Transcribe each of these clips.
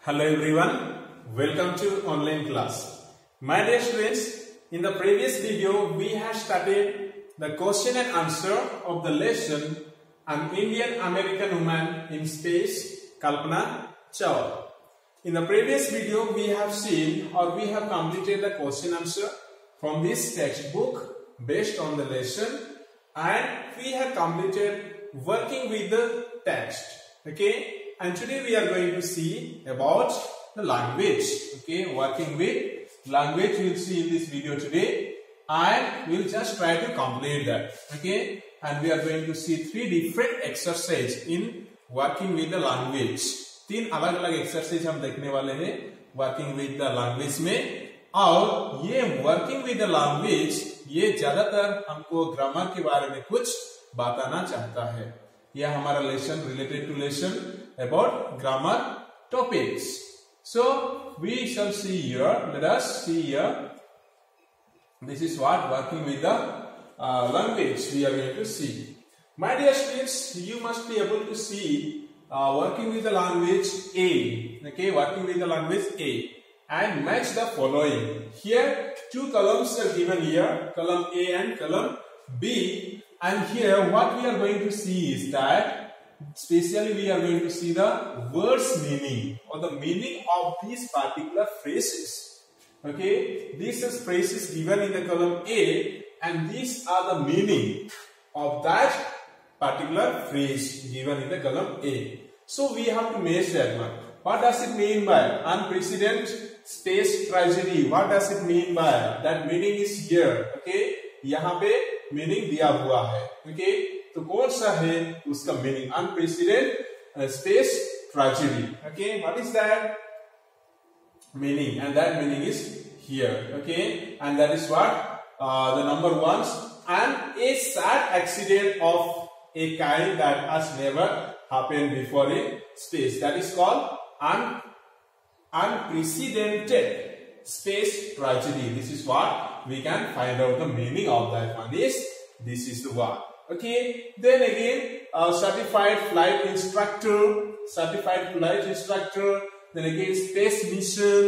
Hello everyone, welcome to online class. My dear students, in the previous video we have studied the question and answer of the lesson An Indian American Woman in Space, Kalpana Chawla. In the previous video we have seen or we have completed the question answer from this textbook based on the lesson, and we have completed working with the text. Okay. And today we are going to see about the language. Okay, working with language we'll see in this video today, and we'll just try to complete that. Okay, and we are going to see three different exercise in working with the language. तीन अलग-अलग exercise हम देखने वाले हैं working with the language में, और ये working with the language ये ज्यादातर हमको ग्रामर के बारे में कुछ बताना चाहता है. यह हमारा lesson related to lesson about grammar topics. So we shall see here. Let us see here. This is what working with the language we are going to see. My dear students, you must be able to see working with the language A. Okay, working with the language A, and match the following. Here two columns are given here, column A and column B, and here what we are going to see is that specially we are going to see the words meaning or the meaning of these particular phrases. Okay, these are phrases given in the column A, and these are the meaning of that particular phrase given in the column A. So we have to match that one. What does it mean by unprecedented space tragedy? What does it mean by that? Meaning is here. Okay, यहाँ पे meaning दिया हुआ है. Okay, तो कौन सा है उसका meaning? Unprecedented space tragedy. Okay, what is that meaning? And that meaning is here. Okay, and that is what the number 1, and A sad accident of a kind that has never happened before in space, that is called unprecedented space tragedy. This is what we can find out the meaning of that one. This is the one. Okay, then again certified flight instructor, then again space mission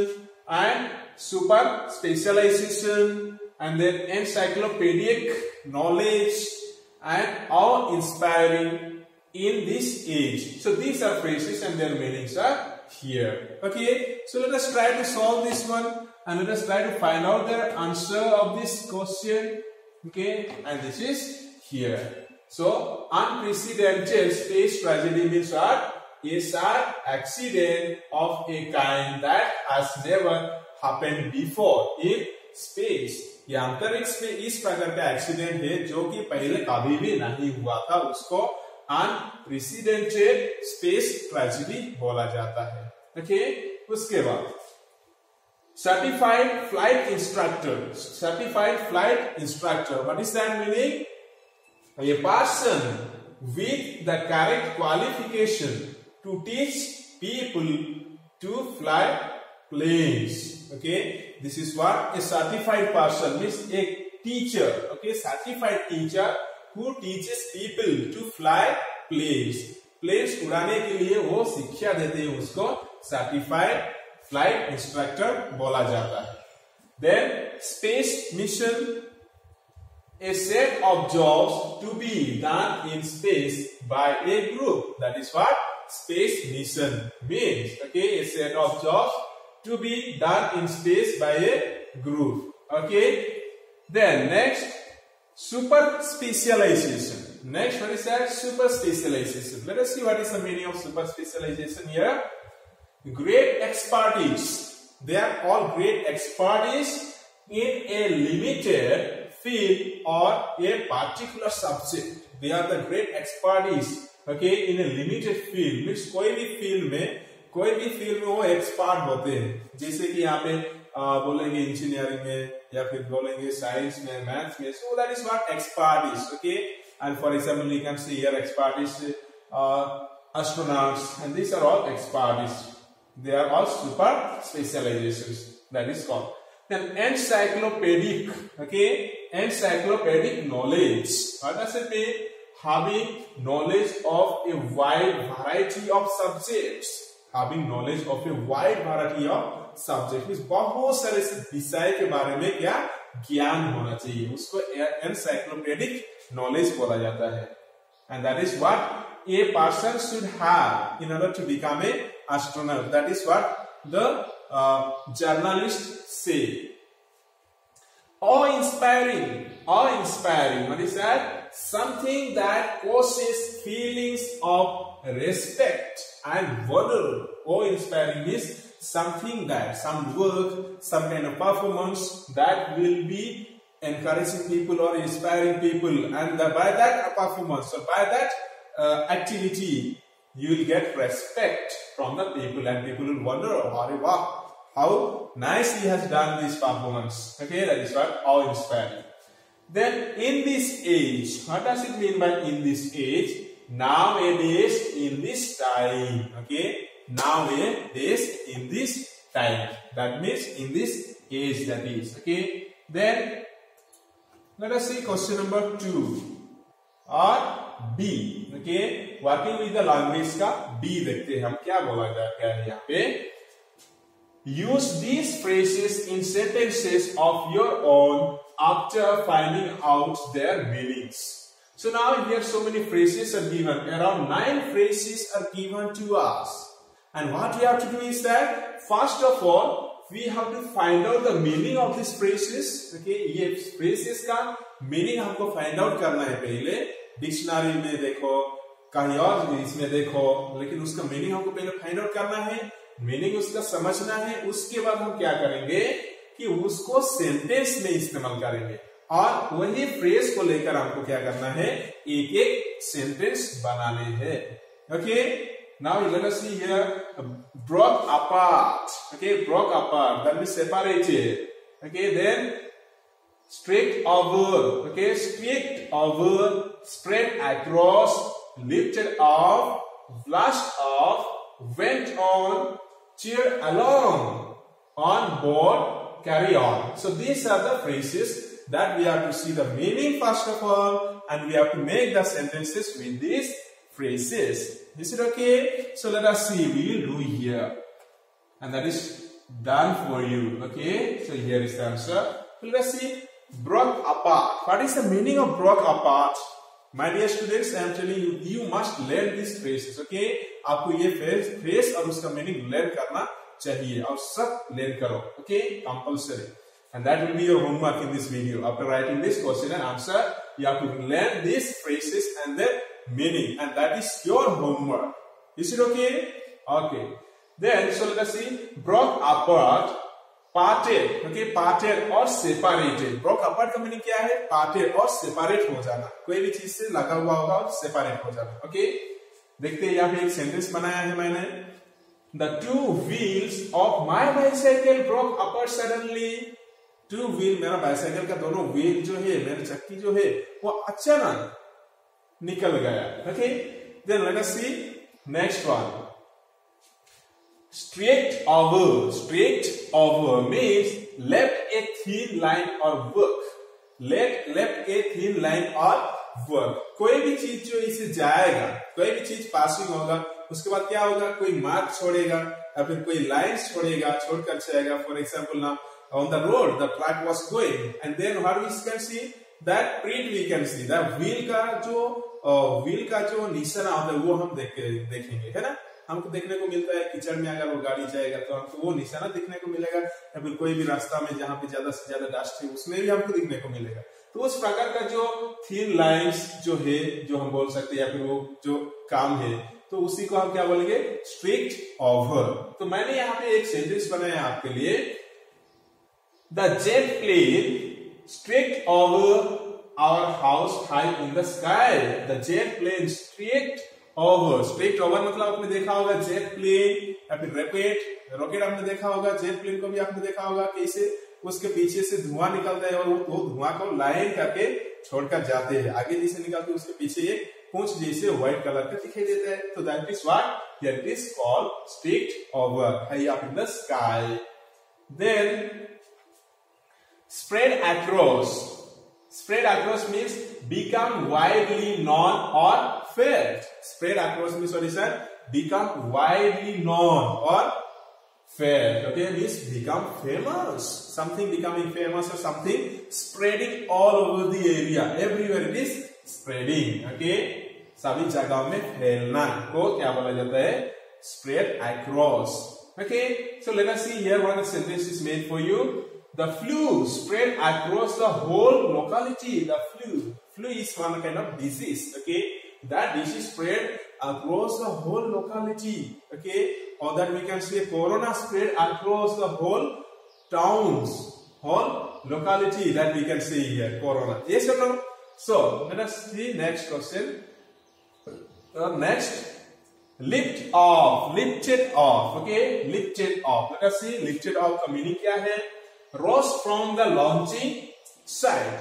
and super specialization, and then encyclopedic knowledge and awe inspiring in this age. So these are phrases and their meanings are here. Okay, so let us try to solve this one and let us try to find out the answer of this question. Okay, and this is here. So unprecedented space tragedy means what? A sad accident of a kind that has never happened before in space. ये अंतरिक्ष में इस प्रकार का accident है जो कि पहले कभी भी नहीं हुआ था, उसको अनप्रेसिडेंटेड स्पेस ट्रेजेडी बोला जाता है. ओके, उसके बाद certified flight instructor. What is that meaning? A person with the correct qualification to teach people to fly planes. Okay, this is what a certified person means. A teacher, okay, certified teacher who teaches people to fly planes. Planes उड़ाने के लिए वो शिक्षा देते हैं, उसको certified flight instructor बोला जाता है. Then space mission, a set of jobs to be done in space by a group. That is what space mission means. Okay, a set of jobs to be done in space by a group. Okay, then next super specialization. Next, what is that? Super specialization. Let us see what is the meaning of super specialization here. Great expertise. They are all great expertise in a limited field or a particular subject. They are the great expertise. Okay, in a limited field means कोई भी field में वो expert होते हैं. जैसे कि यहाँ पे बोलेंगे इंजीनियरिंग में, या फिर बोलेंगे साइंस में, मैथ्स में. So that is what expert is. Okay, and for example you can see here expert is astronauts, and these are all experts. They are all super specializations. That is called. Then encyclopedic. Okay, encyclopedic knowledge. What does it mean? Having knowledge of a wide variety of subjects. having knowledge of a wide variety of subject, means बहुत सारे विषय के बारे में क्या ज्ञान होना चाहिए, उसको एनसाइक्लोपीडिक नॉलेज बोला जाता है. And that is what a person should have in order to become a astronaut. That is what the journalists say. Awe-inspiring. Awe-inspiring. What is that? Something that causes feelings of respect and wonder. Awe-inspiring is something that, some work, some kind of performance that will be encouraging people or inspiring people, and by that performance or by that activity, you will get respect from the people, and people will wonder, oh, wow, how nice he has done this performance. Okay, that is what awe-inspiring. Then in this age, what does it mean by in this age? Nowadays, in this time. Okay, nowadays, in this time. That means in this age, that is. Okay, then let us see question number 2 or B. Okay, working with the language का B देखते हैं हम क्या बोला जाता है यहाँ पे. Use these phrases in sentences of your own after finding out their meanings. So now here so many phrases are given. Around 9 phrases are given to us. And what we have to do is that first of all we have to find out the meaning of these phrases. Okay, ये phrases का meaning हमको find out करना है पहले. Dictionary में देखो, कहीं और इसमें देखो, लेकिन उसका मीनिंग हमको पहले फाइंड आउट करना है, मीनिंग उसका समझना है. उसके बाद हम क्या करेंगे कि उसको सेंटेंस में इस्तेमाल करेंगे, और वही फ्रेज को लेकर हमको क्या करना है, एक एक सेंटेंस बनाने हैं. Okay, now let us see here broke apart. Okay, broke apart, that means separated. Okay, then strict over. Okay, strict over, spread across, lifted off, flushed off, went on, cheer along, on board, carry on. So these are the phrases that we have to see the meaning first of all, and we have to make the sentences with these phrases. Is it okay? So let us see. We will do here, and that is done for you. Okay, so here is the answer. So let us see. Broke apart. What is the meaning of broke apart? My dear students, I am telling you, you must learn these phrases. Okay, आपको ये phrase और उसका meaning learn करना चाहिए, और सब learn करो. Okay, compulsory. And that will be your homework in this video. After writing this question and answer, you have to learn these phrases and their meaning, and that is your homework. Is it okay? Okay. Then, so let us see. Broke apart, parted. Okay, parted और separated. Broke apart का meaning क्या है? Parted और separate हो जाना. कोई भी चीज से लगा हुआ होगा और separate हो जाना. Okay. देखते हैं यहाँ पे एक sentence बनाया है मैंने. The 2 wheels of my bicycle broke apart suddenly. 2 wheel, मेरा bicycle का दोनों wheel जो है, मेरे चक्की जो है, वो अचानक निकल गया. Okay. Then let us see next one. Straight over. Straight over means left a thin line or work. Left a thin line or work. कोई भी चीज जो इसे जाएगा, कोई भी चीज पासिंग होगा, उसके बाद क्या होगा, कोई मार्क छोड़ेगा या फिर कोई लाइन्स छोड़ेगा, छोड़कर जाएगा. फॉर एग्जाम्पल ना, on the road the truck was going, and then what we can see, that print we can see, that wheel का जो निशाना होता है वो हम देखेंगे, है ना. हमको देखने को मिलता है कीचड़ में अगर वो गाड़ी जाएगा तो हमको वो निशाना दिखने को मिलेगा, या फिर कोई भी रास्ता में जहाँ पे ज्यादा से ज्यादा डस्ट है उसमें भी हमको दिखने को मिलेगा. तो उस प्रकार का जो थिन लाइंस जो है, जो हम बोल सकते हैं, या फिर वो जो काम है, तो उसी को हम क्या बोलेंगे, स्ट्रिक्ट ओवर. तो मैंने यहाँ पे एक सेंटेंस बनाया आपके लिए. The jet plane streaked over our house high in the sky. The jet plane streaked over. Streaked over मतलब आपने देखा होगा जेट प्लेन या फिर रॉकेट आपने देखा होगा. जेट प्लेन को भी आपने देखा होगा कैसे उसके पीछे से धुआं निकलता है और वो धुआं को लाइन करके छोड़कर जाते हैं. आगे जैसे निकलते उसके पीछे एक पूंछ जैसे व्हाइट कलर का दिखाई देता है. तो that is what here it is called streaked over, high up in the sky. Then spread across. Spread across means become widely known or felt. Spread across means what is that? become widely known or fame. Okay, means become famous. Something becoming famous or something spreading all over the area. Everywhere it is spreading. Okay, सभी जगहों में फैलना को क्या बोला जाता है? Spread across. Okay, so let us see here what the sentence is made for you. The flu spread across the whole locality. The flu is one kind of disease. Okay, that disease spread across the whole locality. Okay, or that we can say corona spread across the whole towns, whole locality. That we can say here, corona. Yes or no? So let us see next question. Next, lifted off. Okay, lifted off. Let us see lifted off का meaning क्या है? Rose from the launching side.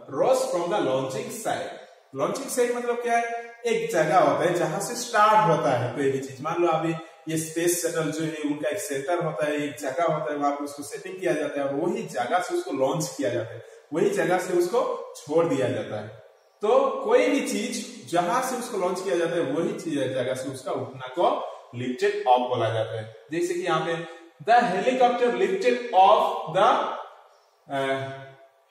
Rose from the launching side. Launching side मतलब क्या है? एक जगह होता है जहां से स्टार्ट होता है कोई भी चीज. मान लो अभी ये स्पेस शटल जो है उनका एक सेंटर होता है, एक जगह होता है, वहां पे उसको सेटिंग किया जाता है और वही जगह से उसको लॉन्च किया जाता है, वही जगह से उसको छोड़ दिया जाता है. तो कोई भी चीज जहां से उसको लॉन्च किया जाता है वही जगह से उसका उठना को लिफ्टेड ऑफ बोला जाता है. जैसे कि यहाँ पे the helicopter lifted of the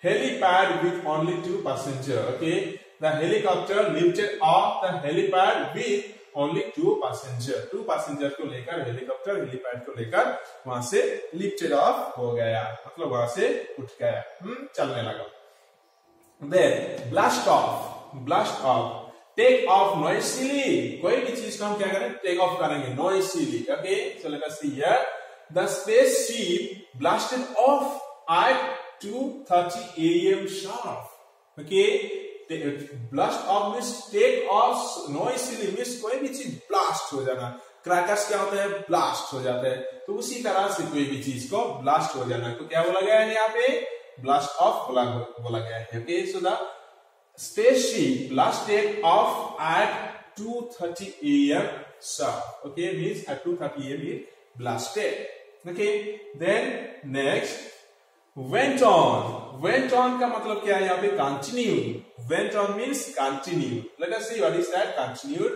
helipad with only 2 passengers. Okay, the helicopter lifted off the helipad with only 2 passengers. 2 passengers को लेकर हेलीकॉप्टर हेलीपैड को लेकर वहां से लिफ्टेड ऑफ हो गया, मतलब वहां से उठ गया, चलने लगा. Then blast off. Take off noisily. कोई भी चीज को हम क्या करें? Take off करेंगे noisily. Okay, so let us see here. The spaceship blasted off at 2:30 a.m. sharp. Okay, blast off means take off noisily means कोई भी चीज blast हो जाना. क्रैकर्स क्या होता है? ब्लास्ट हो जाता है. तो उसी तरह से कोई भी चीज को ब्लास्ट हो जाना तो क्या बोला गया है यहाँ पे? ब्लास्ट ऑफ बोला गया है. Okay, so the spaceship blasted off at 2:30 a.m. sharp. Okay, means at 2:30 a.m. it blasted. Okay, then next went on का मतलब क्या है यहाँ पे? Continued. Went on means continued. Let us see what is that continued.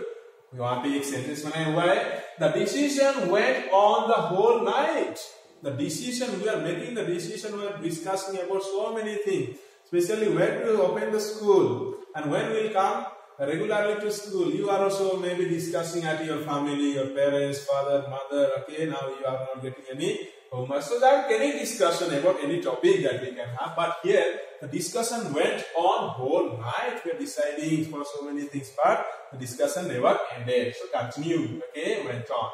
वहां पे एक sentence बनाया हुआ है. The decision went on the whole night. The decision we are making, the decision we are discussing about so many things, especially when to open the school and when we will come regularly to school. You are also maybe discussing at your family, your parents, father, mother. Okay, now you are not getting any homework, so that any discussion about any topic that we can have. But here the discussion went on whole night. We are deciding for so many things, but the discussion never ended. So continued. Okay, went on.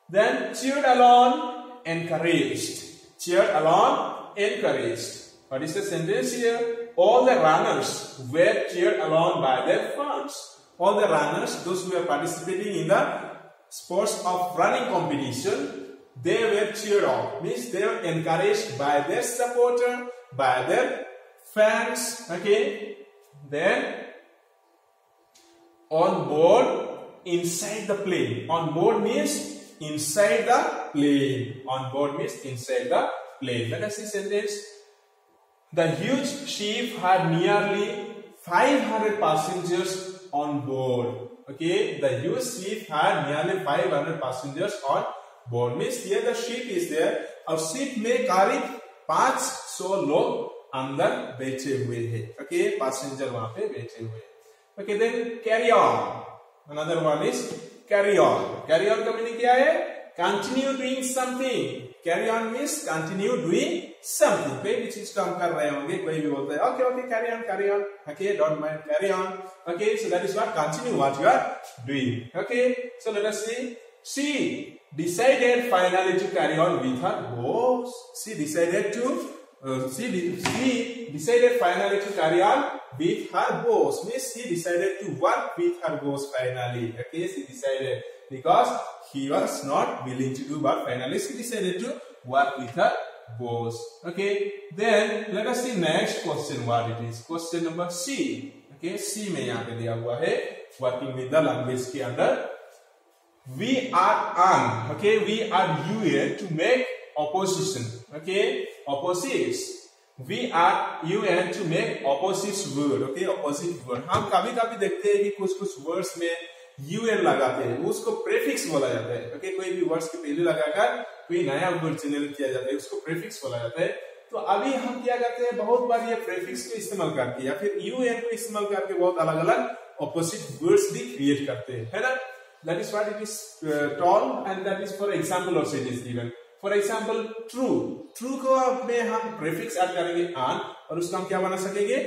Then cheered along, encouraged. Cheered along, encouraged. What is the sentence here? All the runners were cheered along by their fans. All the runners, those who were participating in the sports of running competition, they were cheered on. Means they were encouraged by their supporter, by their fans. Okay. Then on board, inside the plane. On board means inside the plane. On board means inside the plane. Let us see sentence. The huge ship had nearly 500 passengers on board. Okay, the huge ship had nearly 500 passengers on board. Means here the ship is there. और ship में करीब 500 लोग अंदर बैठे हुए हैं. Okay, passenger वहां पे बैठे हुए. Okay, then carry on. Another one is carry on. Carry on का मीनिंग क्या है? Continue doing something. Carry on means continue doing something. कोई भी चीज काम कर रहे होंगे, कोई भी बोलता है okay, carry on. Okay, don't mind, carry on. Okay, so that is what continue what you are doing. Okay, so let us see. She decided finally to carry on with her goals. She decided finally to carry on with her goals. Means she decided to work with her goals finally. Okay, she decided because he was not willing to do, but finally she decided to work with her goals. Okay, then let us see next question what it is. Question number C. Okay, C में यहाँ पे दिया हुआ है working with the language के अंदर. We are UN to make opposition. Okay, opposites. We are UN to make opposite word. Okay, opposite word. हम कभी-कभी देखते हैं कि कुछ words में UN लगाते हैं, उसको प्रेफिक्स बोला जाता है। ओके, कोई भी वर्ड्स के पहले लगाकर कोई नया वर्ड जनरेट किया जाता है, उसको प्रेफिक्स बोला जाता है। तो अभी हम क्या करते हैं, बहुत बार ये प्रेफिक्स को इस्तेमाल करके या फिर UN को इस्तेमाल करके बहुत अलग अलग ऑपोजिट वर्ड्स भी क्रिएट करते हैं, है ना। That is what it is told, and that is for example also it is given. For example, true. True को में हम prefix add करेंगे an और उसका हम क्या बना सकेंगे,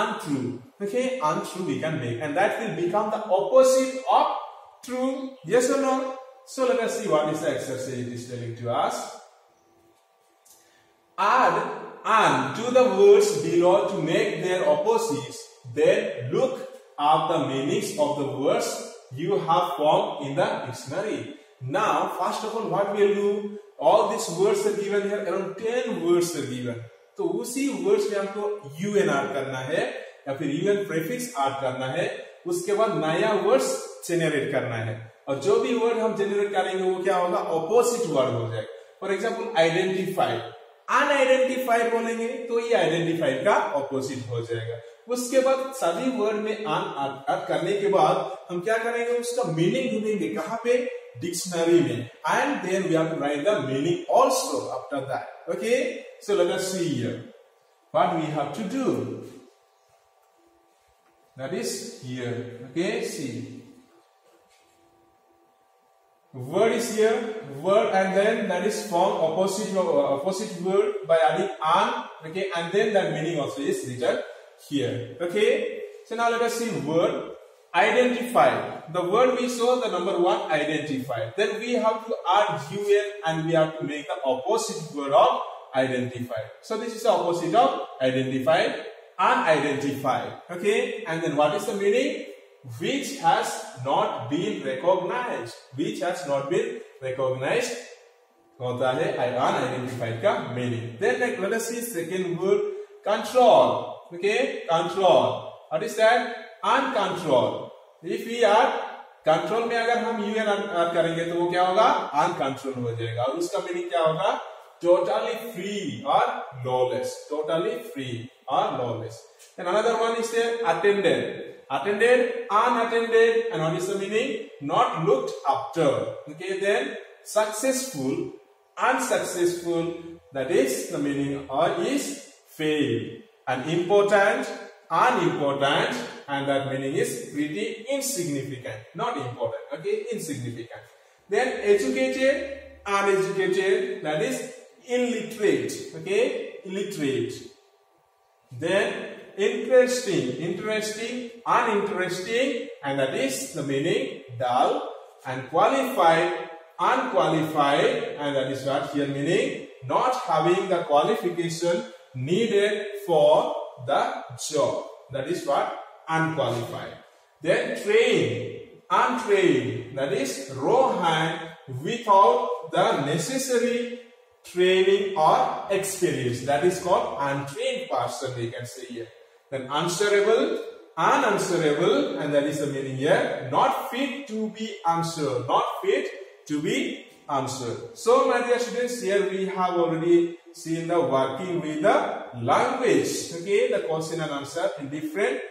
untrue. Okay, untrue we can make, and that will become the opposite of true. Yes or no? So let us see what is the exercise it is telling to us. Add an to the words below to make their opposites. Then look up the meanings of the words you have formed in the dictionary. Now, first of all, what we will do? All these words are given here. Around 10 words are given. तो उसी words में हमको UN add करना है या फिर UN prefix add करना है. उसके बाद नया words generate करना है. और जो भी word हम generate करेंगे वो क्या होगा? Opposite word हो जाएगा. For example, identify. Unidentified बोलेंगे तो ये identified का opposite हो जाएगा. उसके बाद सभी वर्ड में अन ऐड करने के बाद हम क्या करेंगे, उसका मीनिंग ढूंढेंगे कहाँ पे, डिक्शनरी में, and then we have to write the meaning also after that. Okay, so let us see here what we have to do. That is here. Okay, see word is here, word, and then that is formed opposite word by adding an. Okay, and then that meaning also is written here. Okay, so now let us see word identify. The word we saw, the number one, identify. Then we have to add UN and we have to make the opposite word of identify. So this is the opposite of identify, unidentified. Okay, and then what is the meaning? Which has not been recognized. Which has not been recognized होता है unidentified का meaning. Then let us see second word, control. Okay, control. What is that? Uncontrol. If we are control में अगर हम UN add करेंगे तो वो क्या होगा, uncontrol हो जाएगा. और उसका meaning क्या होगा, totally free or lawless. Totally free or lawless. And another one is there, attended. Attended, unattended, and what is the meaning? Not looked after. Okay, then successful, unsuccessful, that is the meaning, or is failed. And important, unimportant, and that meaning is pretty insignificant, not important. Okay, insignificant. Then educated, uneducated, that is illiterate. Okay, illiterate. Then interesting, uninteresting, and that is the meaning dull. And qualified, unqualified, and that is what here meaning not having the qualification needed for the job. That is what unqualified. Then trained, untrained, that is raw hand without the necessary training or experience. That is called untrained person, we can say here. Then answerable, unanswerable, and that is the meaning here, not fit to be answered, not fit to be answered. So my dear students, here we have already seen the working with the language. Okay, the question and answer in different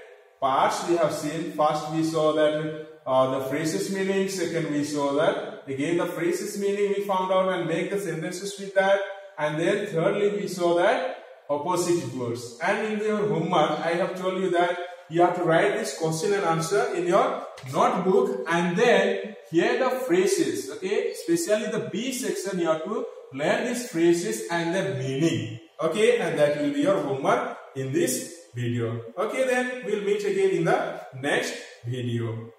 parts we have seen. First we saw that the phrases meaning, second we saw that again the phrases meaning we found out and make the sentences with that, and then thirdly we saw that opposite words. And in your homework I have told you that you have to write this question and answer in your notebook, and then here the phrases. Okay, especially the B section you have to learn these phrases and their meaning. Okay, and that will be your homework in this video. Okay, then we'll meet again in the next video.